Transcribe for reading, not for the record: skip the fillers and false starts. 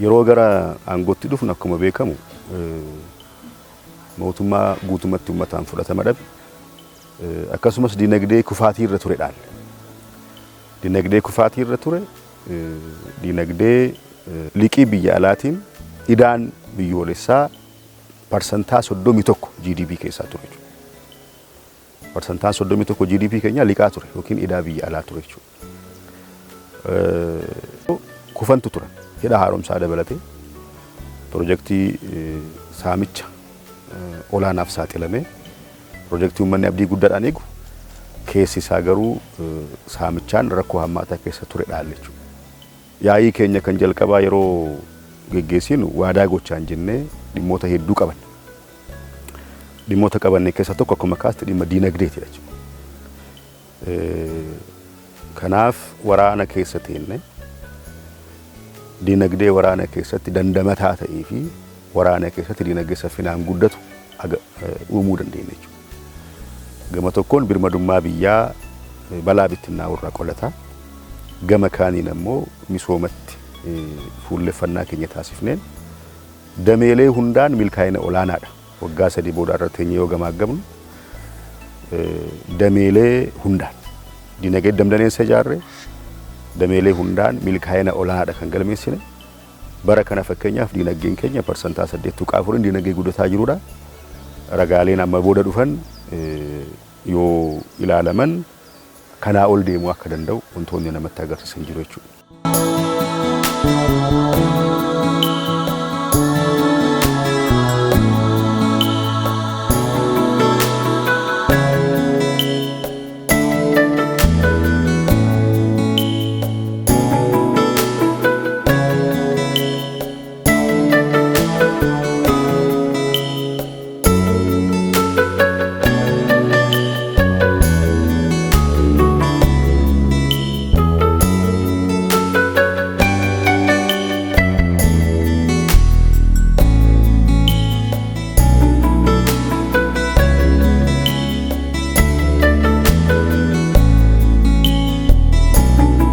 yeroo gara aangootti dhufnu akkuma beekamu mootummaa guutummaatti uummataan fudhatama dhabe akkasumas dinagdee kufaatii irra ture dhaal. Dinagdee kufaatii irra ture dinagdee liqii biyya alaatiin idaan biyyoolessaa parsantaa 31 GDP keessaa ture jechuudha. Parsantaa 31 GDP keenya liqaa ture yookiin idaa biyya alaa ture jechuudha. Kufantu ture. Hidha haaromsaa dabalatee piroojeektii saamicha olaanaaf saaxilamee piroojeektii uummanni abdii guddaadhaan eegu keessi isaa garuu saamichaan rakkoo hammaataa keessa ture dhaal jechuudha. Yaa'ii keenya kan jalqabaa yeroo geggeessinu waadaa gochaan jennee dhimmoota hedduu qaban. Dhimmoota qabanne keessa tokko akkuma kaasti dhimma diinagdeeti jechuudha. Kanaaf waraana keessa teenne dinagdee waraana keessatti dandamataa ta'ee fi waraana keessatti dinagdee saffinaan guddatu uumuu dandeenya jechuudha. Gama tokkoon birmadummaa biyyaa balaa bittinnaa irraa qolata. Gama kaaniin ammoo misoomatti fuulleffannaa keenya taasifneen dameelee hundaan milkaa'ina olaanaadha. Waggaa 3 booda irratti yoo gamaaggamnu dameelee hundaan dinagdee damdaneensa ijaarree dameelee hundaan milkaa'ina olaanaadha kan galmeessine. Bara kana fakkeenyaaf dinagdeen keenya parsantaa 8.4 dinagdee guddataa jirudha. Ragaaleen amma booda dhufan yoo ilaalaman kanaa ol deemuu akka danda'u wantoonni namatti agarsiisan jiru jechuudha.